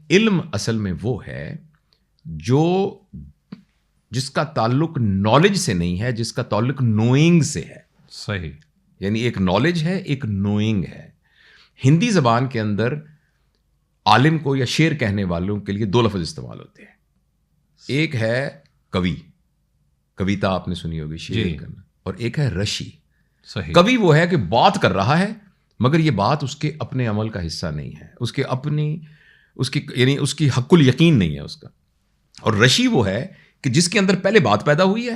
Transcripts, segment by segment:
علم اصل میں وہ ہے جو جس کا تعلق نالج سے نہیں ہے، جس کا تعلق نوئنگ سے ہے. صحیح. یعنی ایک نالج ہے، ایک نوئنگ ہے. ہندی زبان کے اندر عالم کو یا شعر کہنے والوں کے لیے دو لفظ استعمال ہوتے ہیں. ایک ہے کوی، کویتا آپ نے سنی ہوگی شعر کرنا، اور ایک ہے رشی. صحیح. کوی وہ ہے کہ بات کر رہا ہے مگر یہ بات اس کے اپنے عمل کا حصہ نہیں ہے، اس کے اپنی یعنی اس کی حق الیقین نہیں ہے اس کا. اور رشی وہ ہے کہ جس کے اندر پہلے بات پیدا ہوئی ہے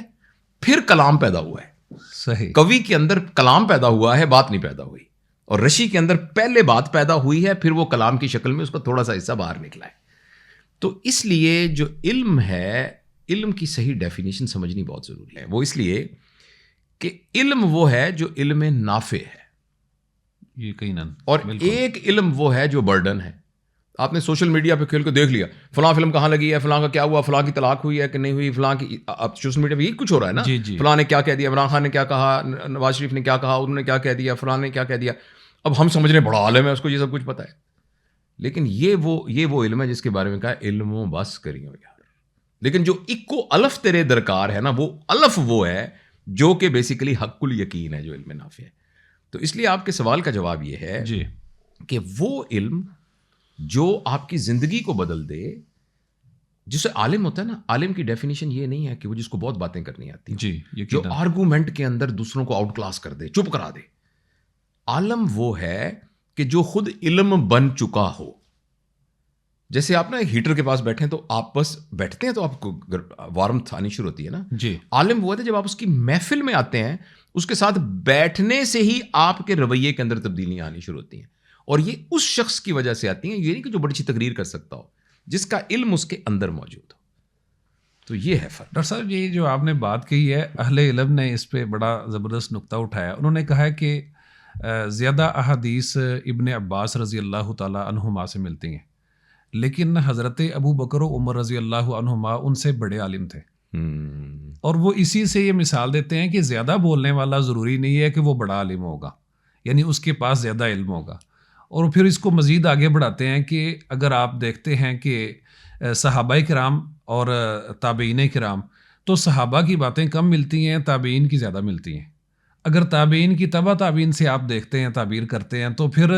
پھر کلام پیدا ہوا ہے. صحیح. کوی کے اندر کلام پیدا ہوا ہے، بات نہیں پیدا ہوئی. اور رشی کے اندر پہلے بات پیدا ہوئی ہے، پھر وہ کلام کی شکل میں اس کا تھوڑا سا حصہ باہر نکلا ہے. تو اس لیے جو علم ہے، علم کی صحیح ڈیفینیشن سمجھنی بہت ضروری ہے. وہ اس لیے کہ علم وہ ہے جو علم نافع ہے، یقیناً. اور ایک علم وہ ہے جو برڈن ہے. آپ نے سوشل میڈیا پہ کھیل کے دیکھ لیا فلاں فلم کہاں لگی ہے، فلاں کا کیا ہوا، فلاں کی طلاق ہوئی ہے کہ نہیں ہوئی، فلاں کی اب سوشل میڈیا پہ یہی کچھ ہو رہا ہے نا. جی. فلاں نے کیا کہہ دیا، عمران خان نے کیا کہا، نواز شریف نے کیا کہا، انہوں نے کیا کہہ دیا، فلاں نے کیا کہہ دیا. اب ہم سمجھ رہے ہیں بڑا عالم ہے، اس کو یہ سب کچھ پتہ ہے. لیکن یہ وہ علم ہے جس کے بارے میں کہا علم و بس کریو یار. لیکن جو اکو الف تیرے درکار ہے نا، وہ الف وہ ہے جو کہ بیسیکلی حق الیقین ہے، جو علم نافع ہے. تو اس لیے آپ کے سوال کا جواب یہ ہے جی کہ وہ علم جو آپ کی زندگی کو بدل دے، جسے عالم ہوتا ہے نا، عالم کی ڈیفینیشن یہ نہیں ہے کہ وہ جس کو بہت باتیں کرنی آتی ہیں، جی جو یقیناً. آرگومنٹ کے اندر دوسروں کو آؤٹ کلاس کر دے، چپ کرا دے. عالم وہ ہے کہ جو خود علم بن چکا ہو. جیسے آپ نا ایک ہیٹر کے پاس بیٹھے ہیں تو آپ بس بیٹھتے ہیں تو آپ کو وارمتھ آنی شروع ہوتی ہے نا. جی. عالم وہ ہے جب آپ اس کی محفل میں آتے ہیں، اس کے ساتھ بیٹھنے سے ہی آپ کے رویے کے اندر تبدیلیاں آنی شروع ہوتی ہیں. اور یہ اس شخص کی وجہ سے آتی ہیں، یہ نہیں کہ جو بڑی اچھی تقریر کر سکتا ہو، جس کا علم اس کے اندر موجود ہو. تو یہ ہے فرق. ڈاکٹر صاحب یہ جو آپ نے بات کہی ہے، اہل علم نے اس پہ بڑا زبردست نقطہ اٹھایا. انہوں نے کہا ہے کہ زیادہ احادیث ابن عباس رضی اللہ تعالیٰ عنہما سے ملتی ہیں، لیکن حضرت ابو بکر و عمر رضی اللہ عنہما ان سے بڑے عالم تھے. اور وہ اسی سے یہ مثال دیتے ہیں کہ زیادہ بولنے والا ضروری نہیں ہے کہ وہ بڑا عالم ہوگا، یعنی اس کے پاس زیادہ علم ہوگا. اور پھر اس کو مزید آگے بڑھاتے ہیں کہ اگر آپ دیکھتے ہیں کہ صحابہ کرام اور تابعین کرام، تو صحابہ کی باتیں کم ملتی ہیں، تابعین کی زیادہ ملتی ہیں. اگر تابعین کی تبع تابعین سے آپ دیکھتے ہیں، تعبیر کرتے ہیں، تو پھر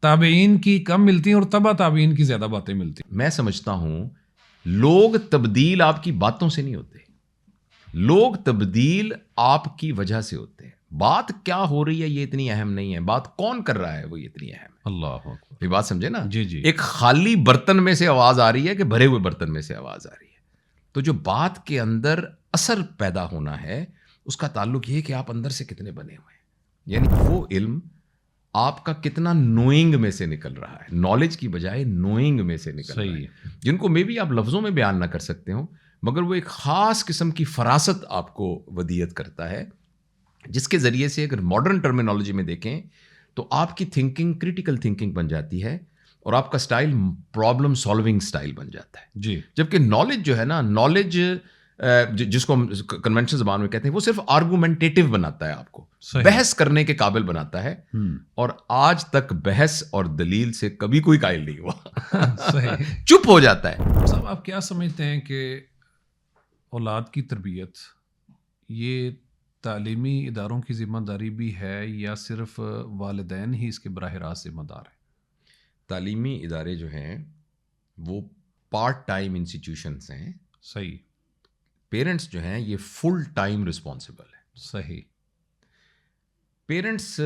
تابعین کی کم ملتی ہیں اور تبع تابعین کی زیادہ باتیں ملتی ہیں. میں سمجھتا ہوں لوگ تبدیل آپ کی باتوں سے نہیں ہوتے، لوگ تبدیل آپ کی وجہ سے ہوتے ہیں. بات کیا ہو رہی ہے یہ اتنی اہم نہیں ہے، بات کون کر رہا ہے وہ اتنی اہم ہے. اللہ اکبر. یہ بات سمجھے نا. جی. ایک خالی برتن میں سے آواز آ رہی ہے کہ بھرے ہوئے برتن میں سے آواز آ رہی ہے. تو جو بات کے اندر اثر پیدا ہونا ہے اس کا تعلق یہ کہ آپ اندر سے کتنے بنے ہوئے ہیں. یعنی وہ علم آپ کا کتنا نوئنگ میں سے نکل رہا ہے، نالج کی بجائے نوئنگ میں سے نکل رہا ہے، جن کو میں بھی آپ لفظوں میں بیان نہ کر سکتے ہوں، مگر وہ ایک خاص قسم کی فراست آپ کو ودیت کرتا ہے، جس کے ذریعے سے اگر ماڈرن ٹرمینالوجی میں دیکھیں تو آپ کی تھنکنگ کریٹیکل تھنکنگ بن جاتی ہے اور آپ کا سٹائل پرابلم سالونگ سٹائل بن جاتا ہے. جی. جبکہ نالج جو ہے نا، نالج جس کو ہم کنونشنل زبان میں کہتے ہیں، وہ صرف آرگومنٹیٹیو بناتا ہے، آپ کو بحث کرنے کے قابل بناتا ہے. اور آج تک بحث اور دلیل سے کبھی کوئی قائل نہیں ہوا. چپ ہو جاتا ہے. صاحب آپ کیا سمجھتے ہیں کہ اولاد کی تربیت یہ تعلیمی اداروں کی ذمہ داری بھی ہے یا صرف والدین ہی اس کے براہ راست ذمہ دار ہیں؟ تعلیمی ادارے جو ہیں وہ پارٹ ٹائم انسٹیٹیوشنس ہیں. صحیح. پیرنٹس جو ہیں یہ فل ٹائم رسپانسبل ہے. صحیح. پیرنٹس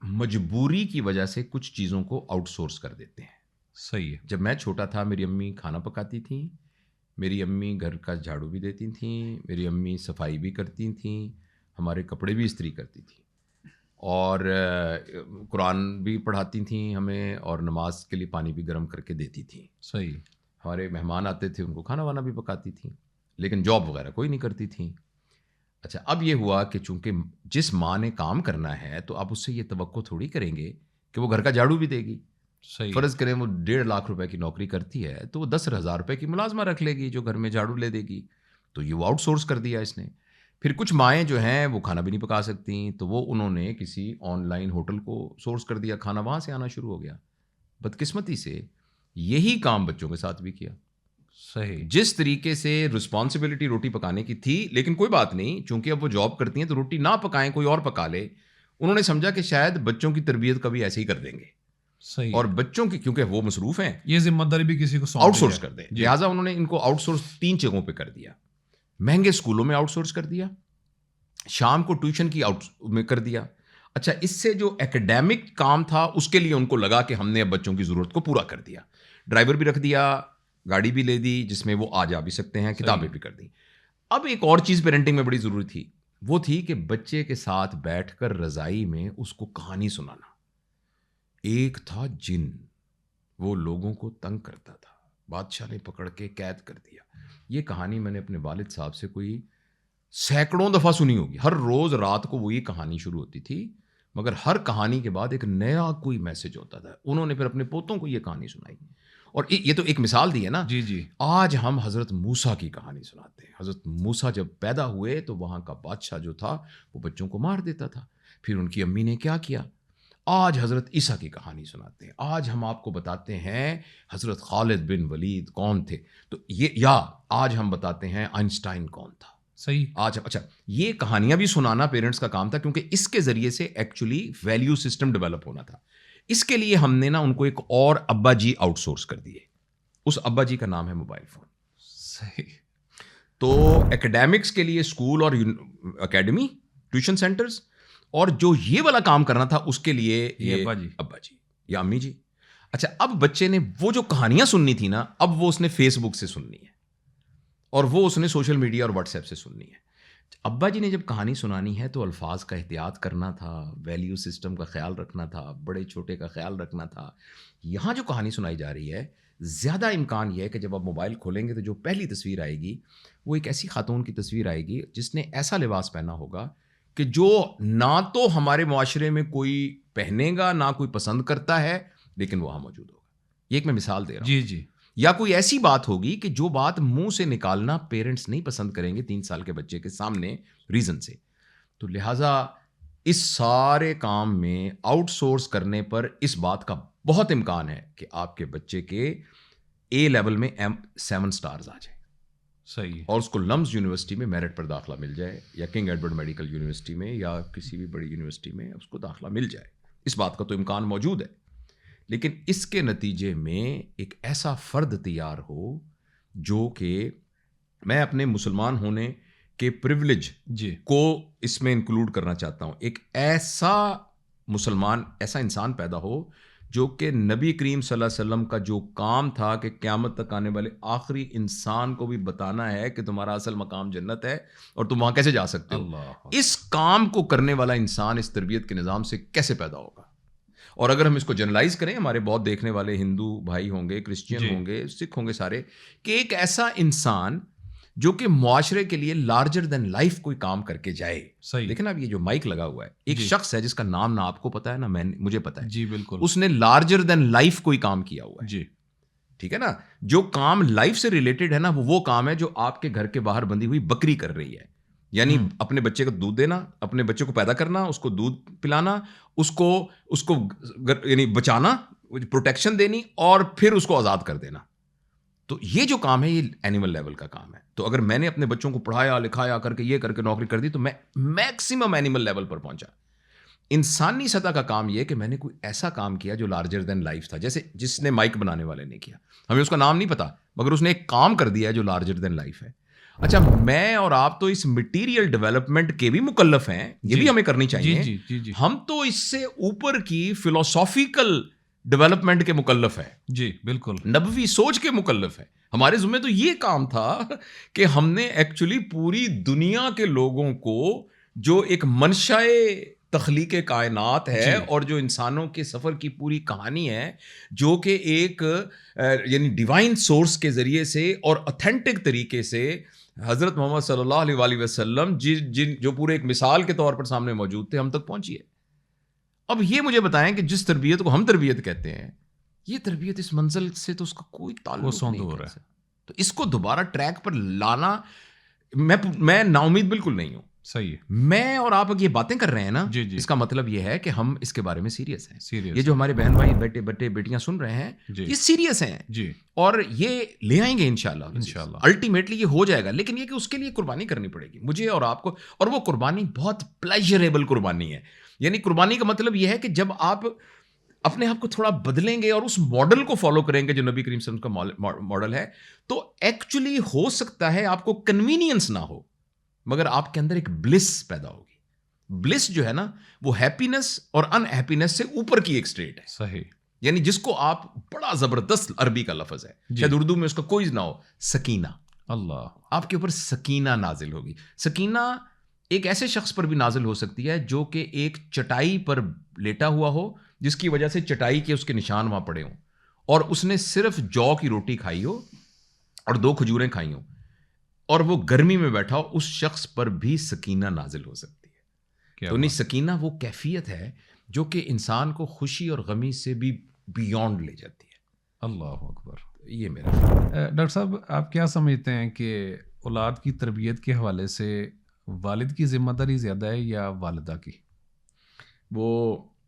مجبوری کی وجہ سے کچھ چیزوں کو آؤٹ سورس کر دیتے ہیں. صحیح ہے. جب میں چھوٹا تھا میری امی کھانا پکاتی تھیں، میری امی گھر کا جھاڑو بھی دیتی تھیں، میری امی صفائی بھی کرتی تھیں، ہمارے کپڑے بھی استری کرتی تھیں، اور قرآن بھی پڑھاتی تھیں ہمیں، اور نماز کے لیے پانی بھی گرم کر کے دیتی تھیں. صحیح. ہمارے مہمان آتے تھے ان کو کھانا وانا بھی پکاتی تھیں، لیکن جاب وغیرہ کوئی نہیں کرتی تھیں. اچھا اب یہ ہوا کہ چونکہ جس ماں نے کام کرنا ہے تو آپ اس سے یہ توقع تھوڑی کریں گے کہ وہ گھر کا جھاڑو بھی دے گی. صحیح. فرض کریں وہ 1.5 لاکھ روپے کی نوکری کرتی ہے تو وہ 10,000 روپے کی ملازمہ رکھ لے گی جو گھر میں جھاڑو لے دے گی. تو یہ وہ آؤٹ سورس کر دیا اس نے. پھر کچھ مائیں جو ہیں وہ کھانا بھی نہیں پکا سکتی تو وہ انہوں نے کسی آن لائن ہوٹل کو سورس کر دیا، کھانا وہاں سے آنا شروع ہو گیا. بدقسمتی سے یہی کام بچوں کے ساتھ بھی کیا. صحیح. جس طریقے سے رسپانسبلٹی روٹی پکانے کی تھی، لیکن کوئی بات نہیں، چونکہ اب وہ جاب کرتی ہیں تو روٹی نہ پکائیں، کوئی اور پکا لے. انہوں نے سمجھا کہ شاید بچوں کی تربیت کا بھی ایسے ہی کر دیں گے. صحیح. اور بچوں کی، کیونکہ وہ مصروف ہیں، یہ ذمہ داری بھی کسی کو آؤٹ سورس کر دیں. لہٰذا انہوں نے ان کو آؤٹ سورس 3 جگہوں پہ کر دیا. مہنگے اسکولوں میں آؤٹ سورس کر دیا، شام کو ٹیوشن کی آؤٹ میں کر دیا. اچھا، اس سے جو ایکڈیمک کام تھا اس کے لیے ان کو لگا کہ ہم نے اب بچوں کی ضرورت کو پورا کر دیا. ڈرائیور بھی رکھ دیا، گاڑی بھی لے دی جس میں وہ آ جا بھی سکتے ہیں، کتابیں بھی کر دی. اب ایک اور چیز پیرنٹنگ میں بڑی ضروری تھی، وہ تھی کہ بچے کے ساتھ بیٹھ کر رضائی میں اس کو کہانی سنانا. ایک تھا جن، وہ لوگوں کو تنگ کرتا تھا، بادشاہ نے پکڑ کے قید کر دیا. یہ کہانی میں نے اپنے والد صاحب سے کوئی سینکڑوں دفعہ سنی ہوگی. ہر روز رات کو وہی کہانی شروع ہوتی تھی، مگر ہر کہانی کے بعد ایک نیا کوئی میسج ہوتا تھا. انہوں نے پھر اپنے پوتوں کو یہ کہانی سنائی. اور یہ تو ایک مثال دی ہے نا. جی جی. آج ہم حضرت موسیٰ کی کہانی سناتے ہیں. حضرت موسیٰ جب پیدا ہوئے تو وہاں کا بادشاہ جو تھا وہ بچوں کو مار دیتا تھا. پھر ان کی امی نے کیا کیا. آج حضرت عیسیٰ کی کہانی سناتے ہیں. آج ہم آپ کو بتاتے ہیں حضرت خالد بن ولید کون تھے، تو یہ، یا آج ہم بتاتے ہیں آئنسٹائن کون تھا. صحیح. آج اچھا، یہ کہانیاں بھی سنانا پیرنٹس کا کام تھا، کیونکہ اس کے ذریعے سے ایکچولی ویلیو سسٹم ڈیولپ ہونا تھا. اس کے لیے ہم نے نا ان کو ایک اور ابا جی آؤٹ سورس کر دیے. اس ابا جی کا نام ہے موبائل فون. صحیح. تو ایکڈیمکس کے لیے اسکول اور اکیڈمی، ٹیوشن سینٹرز، اور جو یہ والا کام کرنا تھا اس کے لیے یہ ابا جی یا امی جی. اچھا، اب بچے نے وہ جو کہانیاں سننی تھی نا، اب وہ اس نے فیس بک سے سننی ہے، اور وہ اس نے سوشل میڈیا اور واٹس ایپ سے سننی ہے. ابا جی نے جب کہانی سنانی ہے تو الفاظ کا احتیاط کرنا تھا، ویلیو سسٹم کا خیال رکھنا تھا، بڑے چھوٹے کا خیال رکھنا تھا. یہاں جو کہانی سنائی جا رہی ہے، زیادہ امکان یہ ہے کہ جب آپ موبائل کھولیں گے تو جو پہلی تصویر آئے گی وہ ایک ایسی خاتون کی تصویر آئے گی جس نے ایسا لباس پہنا ہوگا کہ جو نہ تو ہمارے معاشرے میں کوئی پہنے گا، نہ کوئی پسند کرتا ہے، لیکن وہاں موجود ہوگا. یہ ایک میں مثال دے رہا ہوں. جی جی. یا کوئی ایسی بات ہوگی کہ جو بات منہ سے نکالنا پیرنٹس نہیں پسند کریں گے 3 سال کے بچے کے سامنے ریزن سے. تو لہٰذا اس سارے کام میں آؤٹ سورس کرنے پر اس بات کا بہت امکان ہے کہ آپ کے بچے کے اے لیول میں 7 سٹارز آ جائیں. صحیح. اور اس کو لمز یونیورسٹی میں میرٹ پر داخلہ مل جائے، یا کنگ ایڈورڈ میڈیکل یونیورسٹی میں، یا کسی بھی بڑی یونیورسٹی میں اس کو داخلہ مل جائے. اس بات کا تو امکان موجود ہے. لیکن اس کے نتیجے میں ایک ایسا فرد تیار ہو جو کہ، میں اپنے مسلمان ہونے کے پریولیج جی کو اس میں انکلوڈ کرنا چاہتا ہوں، ایک ایسا مسلمان، ایسا انسان پیدا ہو جو کہ نبی کریم صلی اللہ علیہ وسلم کا جو کام تھا کہ قیامت تک آنے والے آخری انسان کو بھی بتانا ہے کہ تمہارا اصل مقام جنت ہے اور تم وہاں کیسے جا سکتے ہو. اس کام کو کرنے والا انسان اس تربیت کے نظام سے کیسے پیدا ہوگا. اور اگر ہم اس کو جنرلائز کریں، ہمارے بہت دیکھنے والے ہندو بھائی ہوں گے، کرسچین ہوں گے، سکھ ہوں گے سارے، کہ ایک ایسا انسان جو کہ معاشرے کے لیے لارجر دین لائف کوئی کام کر کے جائے. صحیح. لیکن اب یہ جو مائک لگا ہوا ہے، ایک شخص ہے جس کا نام نہ آپ کو پتا ہے نہ مجھے پتا ہے. جی بالکل. اس نے لارجر دین لائف کوئی کام کیا ہوا ہے. جی ٹھیک ہے نا. جو کام لائف سے ریلیٹڈ ہے نا، وہ کام ہے جو آپ کے گھر کے باہر بندھی ہوئی بکری کر رہی ہے. یعنی اپنے بچے کو دودھ دینا، اپنے بچے کو پیدا کرنا، اس کو دودھ پلانا، اس کو یعنی بچانا، پروٹیکشن دینی، اور پھر اس کو آزاد کر دینا. تو یہ جو کام ہے یہ اینیمل لیول کا کام ہے. تو اگر میں نے اپنے بچوں کو پڑھایا لکھایا کر کے یہ کر کے نوکری کر دی تو میں میکسیمم اینیمل لیول پر پہنچا. انسانی سطح کا کام یہ کہ میں نے کوئی ایسا کام کیا جو لارجر دین لائف تھا. جیسے جس نے مائک بنانے والے نے کیا، ہمیں اس کا نام نہیں پتا، مگر اس نے ایک کام کر دیا ہے جو لارجر دین لائف ہے. اچھا، میں اور آپ تو اس مٹیریل ڈیولپمنٹ کے بھی مکلف ہیں، یہ بھی ہمیں کرنی چاہیے. ہم تو اس سے اوپر کی فلسافیکل ڈیولپمنٹ کے مکلف ہیں. جی بالکل. نبوی سوچ کے مکلف ہیں. ہمارے ذمہ تو یہ کام تھا کہ ہم نے ایکچولی پوری دنیا کے لوگوں کو، جو ایک منشائے تخلیق کائنات ہے اور جو انسانوں کے سفر کی پوری کہانی ہے، جو کہ ایک یعنی ڈیوائن سورس کے ذریعے سے اور اتھینٹک طریقے سے حضرت محمد صلی اللہ علیہ وآلہ وسلم جو پورے ایک مثال کے طور پر سامنے موجود تھے، ہم تک پہنچی ہے. اب یہ مجھے بتائیں کہ جس تربیت کو ہم تربیت کہتے ہیں، یہ تربیت اس منزل سے تو اس کا کوئی تعلق نہیں ہے. تو اس کو دوبارہ ٹریک پر لانا، میں نا امید بالکل نہیں ہوں. صحیح ہے. میں اور آپ اگر یہ باتیں کر رہے ہیں نا, جی جی اس کا مطلب یہ ہے کہ ہم اس کے بارے میں سیریس ہیں. سیریس یہ جو ہمارے بہن بھائی بیٹے بیٹیاں سن رہے ہیں, جی یہ سیریس ہیں جی اور یہ لے آئیں گے انشاءاللہ. انشاءاللہ. الٹیمیٹلی یہ ہو جائے گا, لیکن یہ کہ اس کے لیے قربانی کرنی پڑے گی مجھے اور آپ کو, اور وہ قربانی بہت پلیجریبل قربانی ہے. یعنی قربانی کا مطلب یہ ہے کہ جب آپ اپنے آپ کو تھوڑا بدلیں گے اور اس ماڈل کو فالو کریں گے جو نبی کریم صلی اللہ علیہ وسلم کا ماڈل ہے, تو ایکچولی ہو سکتا ہے آپ کو کنوینئنس نہ ہو, مگر آپ کے اندر ایک بلس پیدا ہوگی. بلس جو ہے نا, وہ ہیپینس اور ان ہیپینس سے اوپر کی ایک اسٹیٹ ہے. صحیح. یعنی جس کو آپ, بڑا زبردست عربی کا لفظ ہے, شاید اردو میں اس کا کوئی نہ ہو, سکینہ. اللہ. آپ کے اوپر سکینہ نازل ہوگی. سکینہ ایک ایسے شخص پر بھی نازل ہو سکتی ہے جو کہ ایک چٹائی پر لیٹا ہوا ہو, جس کی وجہ سے چٹائی کے اس کے نشان وہاں پڑے ہوں, اور اس نے صرف جو کی روٹی کھائی ہو اور 2 کھجوریں کھائی ہوں, اور وہ گرمی میں بیٹھا ہو, اس شخص پر بھی سکینہ نازل ہو سکتی ہے. تو نہیں, سکینہ وہ کیفیت ہے جو کہ انسان کو خوشی اور غمی سے بھی بیونڈ لے جاتی ہے. اللہ اکبر. یہ میرا ڈاکٹر صاحب, آپ کیا سمجھتے ہیں کہ اولاد کی تربیت کے حوالے سے والد کی ذمہ داری زیادہ ہے یا والدہ کی؟ وہ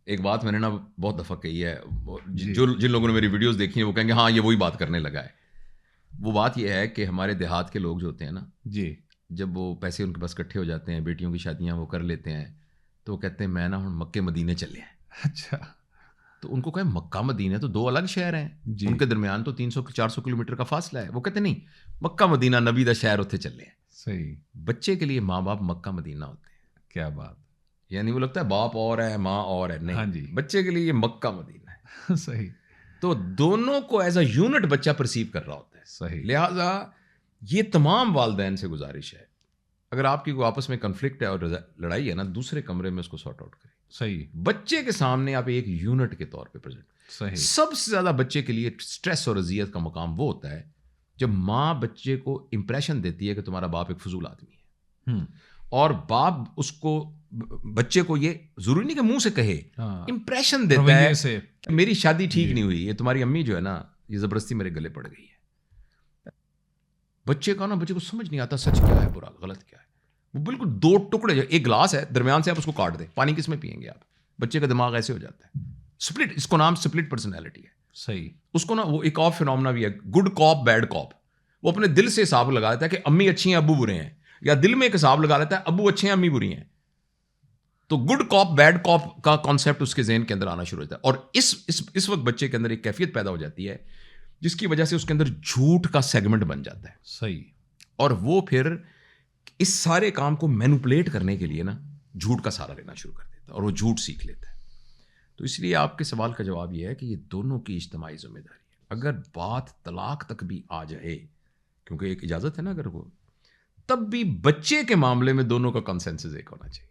ایک بات میں نے نا بہت دفعہ کہی ہے, جن لوگوں نے میری ویڈیوز دیکھی ہیں وہ کہیں گے ہاں یہ وہی بات کرنے لگا ہے. وہ بات یہ ہے کہ ہمارے دیہات کے لوگ جو ہوتے ہیں نا, جی, جب وہ پیسے ان کے پاس اکٹھے ہو جاتے ہیں, بیٹیوں کی شادیاں وہ کر لیتے ہیں, تو وہ کہتے ہیں میں نا ہوں مکے مدینے چلے ہیں. اچھا. تو ان کو کہیں مکہ مدینہ تو 2 الگ شہر ہیں, ان کے درمیان تو 300-400 کلومیٹر کا فاصلہ ہے. وہ کہتے نہیں, مکہ مدینہ نبی دا شہر اتنے چلے ہیں. صحیح. بچے کے لیے ماں باپ مکہ مدینہ ہوتے ہیں. کیا بات. یعنی وہ لگتا ہے باپ اور ہے ماں اور ہے, نہیں. ہاں جی, بچے کے لیے یہ مکہ مدینہ ہے. صحیح. تو دونوں کو ایز اے یونٹ بچہ پرسیو کر رہا ہوتا ہے. صحیح. لہٰذا یہ تمام والدین سے گزارش ہے, اگر آپ کی کوئی آپس میں کنفلکٹ ہے اور لڑائی ہے نا, دوسرے کمرے میں اس کو سارٹ آؤٹ کریں. صحیح. بچے کے سامنے آپ ایک یونٹ کے طور پہ پریزنٹ. صحیح. سب سے زیادہ بچے کے لیے سٹریس اور اذیت کا مقام وہ ہوتا ہے جب ماں بچے کو امپریشن دیتی ہے کہ تمہارا باپ ایک فضول آدمی ہے, اور باپ اس کو, بچے کو یہ ضروری نہیں کہ منہ سے کہے, امپریشن دیتا ہے میری شادی ٹھیک نہیں ہوئی, یہ تمہاری امی جو ہے نا یہ زبردستی میرے گلے پڑ گئی ہے. بچے کا نا, بچے کو سمجھ نہیں آتا سچ کیا ہے برا غلط کیا ہے. وہ بالکل 2 ٹکڑے, ایک گلاس ہے درمیان سے آپ اس کو کاٹ دیں, پانی کس میں پئیں گے آپ؟ بچے کا دماغ ایسے ہو جاتا ہے. سپلٹ, اس کو نام سپلٹ پرسنالٹی ہے. صحیح. اس کو نا وہ ایک اور فینومنا بھی ہے, گڈ کاپ بیڈ کاپ. وہ اپنے دل سے حساب لگا لیتا ہے کہ امی اچھی ہیں ابو برے ہیں, یا دل میں ایک حساب لگا لیتا ہے ابو اچھے ہیں امی بری ہیں. تو گڈ کاپ بیڈ کاپ کا کانسیپٹ اس کے ذہن کے اندر آنا شروع ہوتا ہے, اور اس وقت بچے کے اندر ایک کیفیت پیدا ہو جاتی ہے جس کی وجہ سے اس کے اندر جھوٹ کا سیگمنٹ بن جاتا ہے. صحیح. اور وہ پھر اس سارے کام کو مینوپولیٹ کرنے کے لیے نا جھوٹ کا سہارا لینا شروع کر دیتا ہے, اور وہ جھوٹ سیکھ لیتا ہے. تو اس لیے آپ کے سوال کا جواب یہ ہے کہ یہ دونوں کی اجتماعی ذمہ داری ہے. اگر بات طلاق تک بھی آ جائے, کیونکہ ایک اجازت ہے نا اگر وہ, تب بھی بچے کے معاملے میں دونوں کا کنسنسس ایک ہونا چاہیے.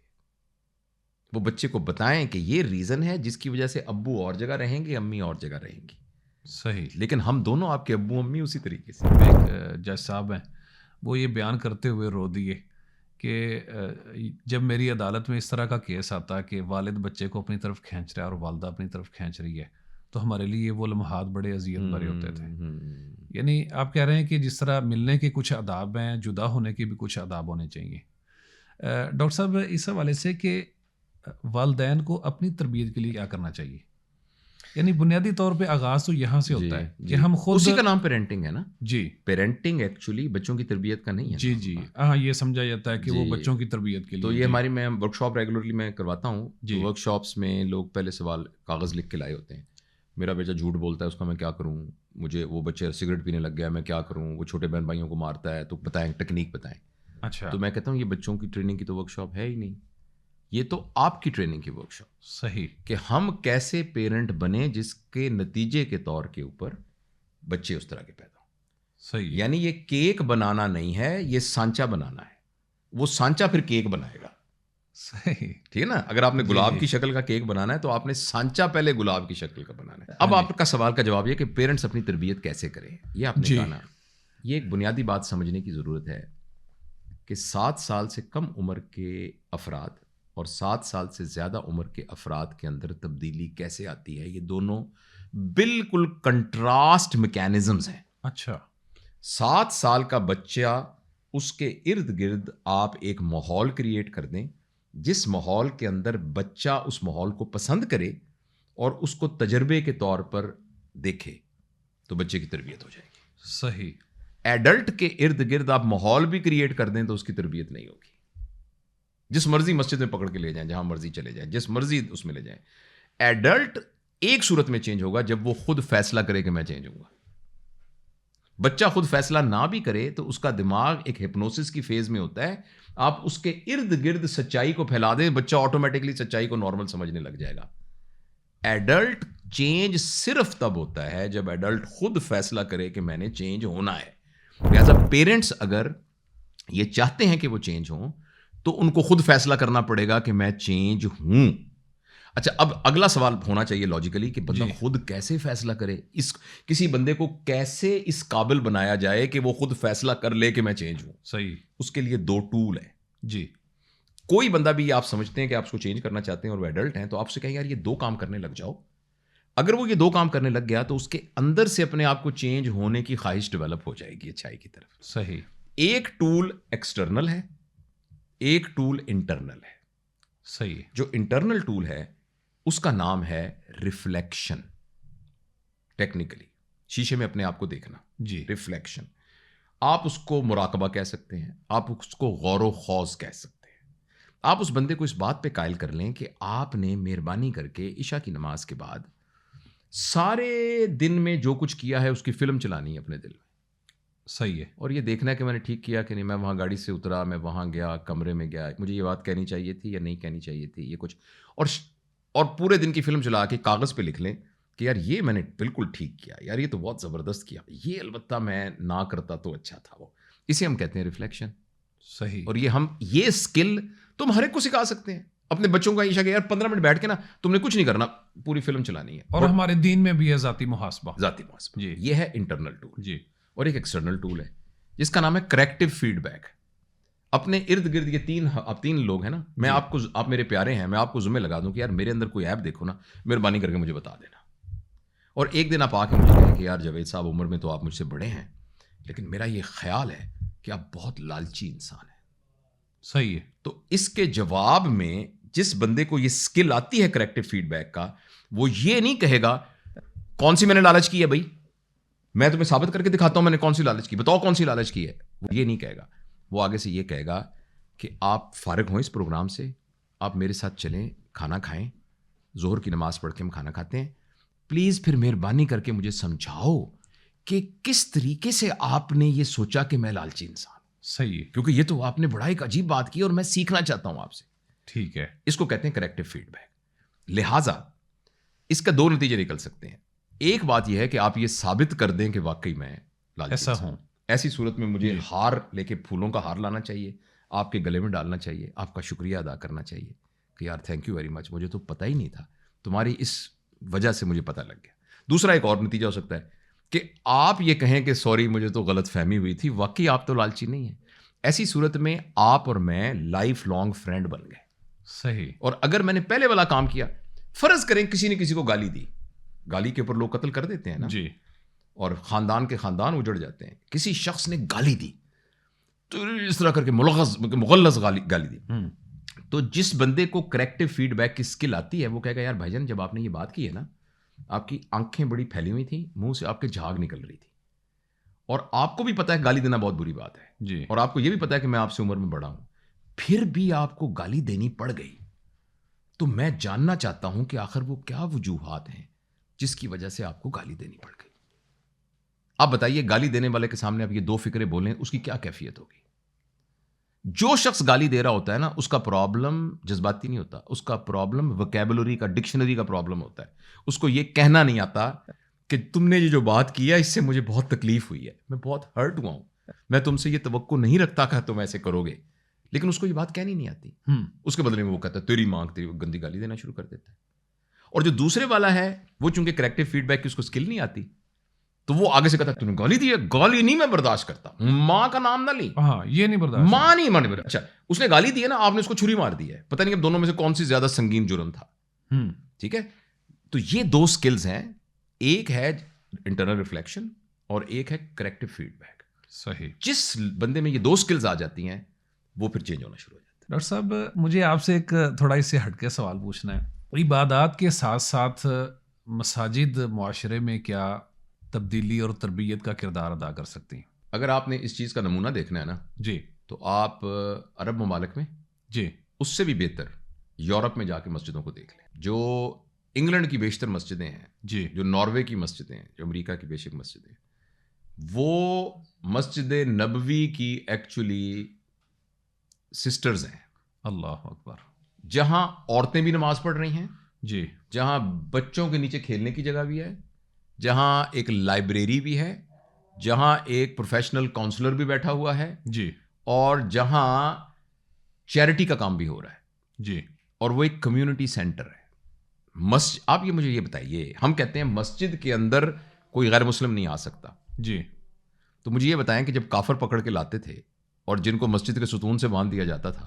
وہ بچے کو بتائیں کہ یہ ریزن ہے جس کی وجہ سے ابو اور جگہ رہیں گے, امی اور جگہ رہیں گی. صحیح. لیکن ہم دونوں آپ کے ابو امی اسی طریقے سے. ایک جج صاحب ہیں, وہ یہ بیان کرتے ہوئے رو دیے کہ جب میری عدالت میں اس طرح کا کیس آتا کہ والد بچے کو اپنی طرف کھینچ رہا ہے اور والدہ اپنی طرف کھینچ رہی ہے, تو ہمارے لیے وہ لمحات بڑے اذیت بھرے ہوتے تھے. یعنی آپ کہہ رہے ہیں کہ جس طرح ملنے کے کچھ آداب ہیں, جدا ہونے کے بھی کچھ آداب ہونے چاہیے. ڈاکٹر صاحب, اس حوالے سے کہ والدین کو اپنی تربیت کے لیے کیا کرنا چاہیے, یعنی بنیادی طور پہ آغاز تو یہاں سے ہوتا ہے کہ ہم خود, اسی کا نام پیرنٹنگ ہے نا. جی, پیرنٹنگ ایکچولی بچوں کی تربیت کا نہیں ہے. جی جی, ہاں, یہ سمجھا جاتا ہے کہ وہ بچوں کی تربیت کے لیے. تو یہ ہماری, میں ورک شاپ ریگولرلی میں کرواتا ہوں. ورک شاپس میں لوگ پہلے سوال کاغذ لکھ کے لائے ہوتے ہیں, میرا بیٹا جھوٹ بولتا ہے, اس کا میں کیا کروں, مجھے وہ بچے سگریٹ پینے لگ گیا میں کیا کروں, وہ چھوٹے بہن بھائیوں کو مارتا ہے تو بتائیں, ٹیکنیک بتائیں. اچھا. تو میں کہتا ہوں یہ بچوں کی ٹریننگ کی تو ورک شاپ ہے ہی نہیں, یہ تو آپ کی ٹریننگ کی ورک شاپ. صحیح. کہ ہم کیسے پیرنٹ بنیں جس کے نتیجے کے طور کے اوپر بچے اس طرح کے پیدا ہوں. صحیح. یعنی یہ کیک بنانا نہیں ہے, یہ سانچا بنانا ہے. وہ سانچا پھر کیک بنائے گا. صحیح. ٹھیک ہے نا. اگر آپ نے گلاب کی شکل کا کیک بنانا ہے تو آپ نے سانچا پہلے گلاب کی شکل کا بنانا ہے. اب آپ کا سوال کا جواب یہ کہ پیرنٹس اپنی تربیت کیسے کریں, یہ آپ نے کہا نا, یہ ایک بنیادی بات سمجھنے کی ضرورت ہے کہ 7 سال سے کم عمر کے افراد اور 7 سال سے زیادہ عمر کے افراد کے اندر تبدیلی کیسے آتی ہے. یہ دونوں بالکل کنٹراسٹ میکینزمز ہیں. اچھا. 7 سال کا بچہ اس کے ارد گرد آپ ایک ماحول کریٹ کر دیں جس ماحول کے اندر بچہ اس ماحول کو پسند کرے اور اس کو تجربے کے طور پر دیکھے تو بچے کی تربیت ہو جائے گی. صحیح. ایڈلٹ کے ارد گرد آپ ماحول بھی کریٹ کر دیں تو اس کی تربیت نہیں ہوگی. جس مرضی مسجد میں پکڑ کے لے جائیں, جہاں مرضی چلے جائیں, جس مرضی اس میں لے جائیں. ایڈلٹ ایک صورت میں چینج ہوگا جب وہ خود فیصلہ کرے کہ میں چینج ہوں گا. بچہ خود فیصلہ نہ بھی کرے تو اس کا دماغ ایک ہپنوسس کی فیز میں ہوتا ہے. آپ اس کے ارد گرد سچائی کو پھیلا دیں, بچہ آٹومیٹکلی سچائی کو نارمل سمجھنے لگ جائے گا. ایڈلٹ چینج صرف تب ہوتا ہے جب ایڈلٹ خود فیصلہ کرے کہ میں نے چینج ہونا ہے. لہٰذا پیرنٹس اگر یہ چاہتے ہیں کہ وہ چینج ہوں تو ان کو خود فیصلہ کرنا پڑے گا کہ میں چینج ہوں. اچھا, اب اگلا سوال ہونا چاہیے لاجیکلی کہ بندہ خود کیسے فیصلہ کرے. کسی بندے کو کیسے اس قابل بنایا جائے کہ وہ خود فیصلہ کر لے کہ میں چینج ہوں. صحیح. اس کے لیے 2 ٹول ہیں. جی. کوئی بندہ بھی آپ سمجھتے ہیں کہ آپ اس کو چینج کرنا چاہتے ہیں اور وہ ایڈلٹ ہیں تو آپ سے کہیں یار یہ 2 کام کرنے لگ جاؤ. اگر وہ یہ 2 کام کرنے لگ گیا تو اس کے اندر سے اپنے آپ کو چینج ہونے کی خواہش ڈیولپ ہو جائے گی اچھائی کی طرف. صحیح. ایک ٹول ایکسٹرنل ہے, ایک ٹول انٹرنل ہے. صحیح. جو انٹرنل ٹول ہے اس کا نام ہے ریفلیکشن. ٹیکنیکلی شیشے میں اپنے آپ کو دیکھنا. جی. ریفلیکشن. آپ اس کو مراقبہ کہہ سکتے ہیں, آپ اس کو غور و خوض کہہ سکتے ہیں. آپ اس بندے کو اس بات پہ قائل کر لیں کہ آپ نے مہربانی کر کے عشاء کی نماز کے بعد سارے دن میں جو کچھ کیا ہے اس کی فلم چلانی ہے اپنے دل میں. صحیح ہے. اور یہ دیکھنا ہے کہ میں نے ٹھیک کیا کہ نہیں. میں وہاں گاڑی سے اترا, میں وہاں گیا, کمرے میں گیا, مجھے یہ بات کہنی چاہیے تھی یا نہیں کہنی چاہیے تھی, یہ کچھ. اور پورے دن کی فلم چلا کے کاغذ پہ لکھ لیں کہ یار یہ میں نے بالکل ٹھیک کیا, یار یہ تو بہت زبردست کیا, یہ البتہ میں نہ کرتا تو اچھا تھا. وہ اسے ہم کہتے ہیں ریفلیکشن. صحیح. اور یہ اسکل تم ہر ایک کو سکھا سکتے ہیں. اپنے بچوں کا عشاء کہ یار 15 منٹ بیٹھ کے نا تم نے کچھ نہیں کرنا, پوری فلم چلانی ہے. اور ہمارے دین میں بھی ہے ذاتی محاسبہ. ذاتی محاسبہ. جی. یہ ہے انٹرنل ٹول. جی. اور ایک ایکسٹرنل ٹول ہے جس کا نام ہے کریکٹیو فیڈ بیک. اپنے ارد گرد یہ آپ 3 لوگ ہیں نا, میں آپ میرے پیارے ہیں, میں آپ کو ذمہ لگا دوں کہ یار میرے اندر کوئی ایپ دیکھو نا, مہربانی کر کے مجھے بتا دینا. اور ایک دن آپ آ کے مجھے کہیں کہ یار جاوید صاحب عمر میں تو آپ مجھ سے بڑے ہیں لیکن میرا یہ خیال ہے کہ آپ بہت لالچی انسان ہیں. صحیح ہے. تو اس کے جواب میں جس بندے کو یہ اسکل آتی ہے کریکٹیو فیڈ بیک کا, وہ یہ نہیں کہے گا کون سی میں نے لالچ کی ہے بھائی, میں تمہیں ثابت کر کے دکھاتا ہوں میں نے کون سی لالچ کی, بتاؤ کون سی لالچ کی ہے. وہ یہ نہیں کہے گا. وہ آگے سے یہ کہے گا کہ آپ فارغ ہوں اس پروگرام سے, آپ میرے ساتھ چلیں, کھانا کھائیں, ظہر کی نماز پڑھ کے ہم کھانا کھاتے ہیں, پلیز پھر مہربانی کر کے مجھے سمجھاؤ کہ کس طریقے سے آپ نے یہ سوچا کہ میں لالچی انسان. صحیح ہے. کیونکہ یہ تو آپ نے بڑا ایک عجیب بات کی اور میں سیکھنا چاہتا ہوں آپ سے. ٹھیک ہے. اس کو کہتے ہیں کریکٹیو فیڈ بیک. لہٰذا اس کا 2 نتیجے نکل سکتے ہیں. ایک بات یہ ہے کہ آپ یہ ثابت کر دیں کہ واقعی میں لالچی ایسا ہوں. ایسی صورت میں مجھے ہار لے کے پھولوں کا ہار لانا چاہیے, آپ کے گلے میں ڈالنا چاہیے, آپ کا شکریہ ادا کرنا چاہیے کہ یار تھینک یو ویری مچ, مجھے تو پتہ ہی نہیں تھا, تمہاری اس وجہ سے مجھے پتہ لگ گیا. دوسرا ایک اور نتیجہ ہو سکتا ہے کہ آپ یہ کہیں کہ سوری مجھے تو غلط فہمی ہوئی تھی, واقعی آپ تو لالچی نہیں ہیں. ایسی صورت میں آپ اور میں لائف لانگ فرینڈ بن گئے. صحیح. اور اگر میں نے پہلے والا کام کیا, فرض کریں کسی نے کسی کو گالی دی, گالی کے اوپر لوگ قتل کر دیتے ہیں نا. جی. اور خاندان کے خاندان اجڑ جاتے ہیں. کسی شخص نے گالی دی تو اس طرح کر کے مغلظ گالی دی, تو جس بندے کو کریکٹیو فیڈ بیک کی اسکل آتی ہے وہ کہے گا یار بھائی جان جب آپ نے یہ بات کی ہے نا, آپ کی آنکھیں بڑی پھیلی ہوئی تھیں, منہ سے آپ کے جھاگ نکل رہی تھی, اور آپ کو بھی پتا ہے گالی دینا بہت بری بات ہے, جی. اور آپ کو یہ بھی پتا ہے کہ میں آپ سے عمر میں بڑا ہوں, پھر بھی آپ کو گالی دینی پڑ گئی, تو میں جاننا چاہتا ہوں کہ آخر وہ کیا وجوہات ہیں جس کی وجہ سے آپ کو گالی دینی پڑ گئی. آپ بتائیے گالی دینے والے کے سامنے آپ یہ 2 فکریں بولیں, اس کی کیا کیفیت ہوگی؟ جو شخص گالی دے رہا ہوتا ہے نا, اس کا پرابلم جذباتی نہیں ہوتا, اس کا پرابلم وکیبولری کا, ڈکشنری کا پرابلم ہوتا ہے. اس کو یہ کہنا نہیں آتا کہ تم نے یہ جو بات کیا اس سے مجھے بہت تکلیف ہوئی ہے, میں بہت ہرٹ ہوا ہوں, میں تم سے یہ توقع نہیں رکھتا کہ تم ایسے کرو گے, لیکن اس کو یہ بات کہنی نہیں آتی. اس کے بدلے میں وہ کہتا ہے تیری ماں تیری, گندی گالی دینا شروع کر دیتا ہے. اور جو دوسرے والا ہے وہ چونکہ کریکٹیو فیڈ بیک کی اس کو اسکل نہیں آتی, تو وہ آگے سے کہتا ہے تو نے گالی دی ہے, گالی نہیں میں برداشت کرتا, ماں کا نام نہ لی, ہاں یہ نہیں برداشت, ماں نہیں مانے. اچھا اس نے گالی دی ہے نا, آپ نے اس کو چھری مار دی ہے, پتہ نہیں اب دونوں میں سے کون سی زیادہ سنگین جرم تھا. ٹھیک ہے, تو یہ 2 سکلز ہیں, ایک ہے انٹرنل ریفلیکشن اور ایک ہے کریکٹیو فیڈ بیک. صحیح. جس بندے میں یہ دو سکلز آ جاتی ہیں وہ پھر چینج ہونا شروع ہو جاتا ڈاکٹر صاحب مجھے آپ سے ایک تھوڑا اس سے ہٹ کے سوال پوچھنا ہے. عبادات کے ساتھ ساتھ مساجد معاشرے میں کیا تبدیلی اور تربیت کا کردار ادا کر سکتی ہیں؟ ہے. اگر آپ نے اس چیز کا نمونہ دیکھنا ہے نا جی تو آپ عرب ممالک میں جی اس سے بھی بہتر یورپ میں جا کے مسجدوں کو دیکھ لیں. جو انگلینڈ کی بیشتر مسجدیں ہیں, جی جو ناروے کی مسجدیں ہیں, جو امریکہ کی بیشک مسجدیں ہیں, وہ مسجد نبوی کی ایکچولی سسٹرز ہیں. اللہ اکبر. جہاں عورتیں بھی نماز پڑھ رہی ہیں, جی جہاں بچوں کے نیچے کھیلنے کی جگہ بھی ہے, جہاں ایک لائبریری بھی ہے, جہاں ایک پروفیشنل کاؤنسلر بھی بیٹھا ہوا ہے, جی اور جہاں چیریٹی کا کام بھی ہو رہا ہے, جی اور وہ ایک کمیونٹی سینٹر ہے. آپ مجھے یہ بتائیے, ہم کہتے ہیں مسجد کے اندر کوئی غیر مسلم نہیں آ سکتا, جی تو مجھے یہ بتائیں کہ جب کافر پکڑ کے لاتے تھے اور جن کو مسجد کے ستون سے باندھ دیا جاتا تھا,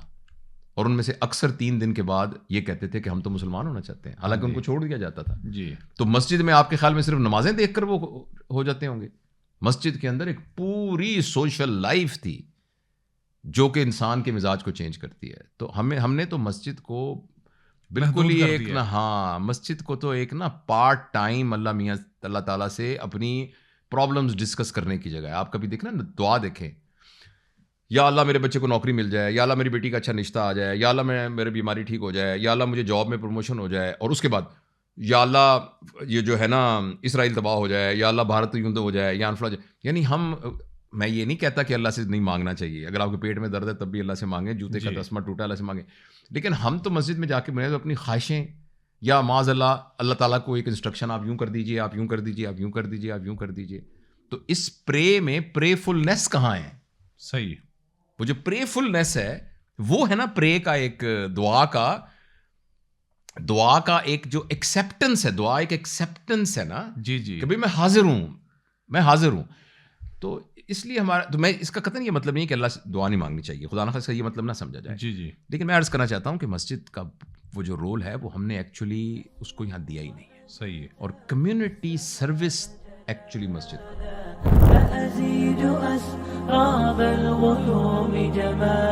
اور ان میں سے اکثر 3 دن کے بعد یہ کہتے تھے کہ ہم تو مسلمان ہونا چاہتے ہیں, حالانکہ ان کو چھوڑ دیا جاتا تھا, جی تو مسجد میں آپ کے خیال میں صرف نمازیں دیکھ کر وہ ہو جاتے ہوں گے؟ مسجد کے اندر ایک پوری سوشل لائف تھی جو کہ انسان کے مزاج کو چینج کرتی ہے. تو ہم نے تو مسجد کو بالکل ہی ایک نا, ہاں مسجد کو تو ایک نا پارٹ ٹائم اللہ میاں اللہ تعالیٰ سے اپنی پرابلمز ڈسکس کرنے کی جگہ ہے. آپ کبھی دیکھنا دعا دیکھیں, یا اللہ میرے بچے کو نوکری مل جائے, یا اللہ میری بیٹی کا اچھا رشتہ آ جائے, یا اللہ میری بیماری ٹھیک ہو جائے, یا اللہ مجھے جاب میں پروموشن ہو جائے, اور اس کے بعد یا اللہ یہ جو ہے نا اسرائیل تباہ ہو جائے, یا اللہ بھارت یوں ہو جائے, یا انفلا جائے. یعنی میں یہ نہیں کہتا کہ اللہ سے نہیں مانگنا چاہیے, اگر آپ کے پیٹ میں درد ہے تب بھی اللہ سے مانگیں, جوتے کا تسمہ ٹوٹا اللہ سے مانگیں, لیکن ہم تو مسجد میں جا کے بنے تو اپنی خواہشیں, یا معاذ اللہ تعالیٰ کو ایک انسٹرکشن آپ یوں کر دیجیے, آپ یوں کر دیجیے, آپ یوں کر دیجیے, آپ یوں کر دیجیے. تو اس پرے میں پرے فلنس کہاں ہے؟ صحیح. وہ جو پرے فلنس ہے وہ ہے نا پرے کا ایک دعا کا ایک جو ایکسیپٹنس ہے, دعا ایک ایکسیپٹنس ہے نا, جی جی کہ بھائی میں حاضر ہوں. تو اس لیے تو میں اس کا قطعاً یہ مطلب نہیں کہ اللہ سے دعا نہیں مانگنی چاہیے, خدا نخواستہ یہ مطلب نہ سمجھا جائے. جی جی لیکن میں عرض کرنا چاہتا ہوں کہ مسجد کا وہ جو رول ہے وہ ہم نے ایکچولی اس کو یہاں دیا ہی نہیں ہے. صحیح ہے. اور کمیونٹی سروس ایکچولی مسجد کا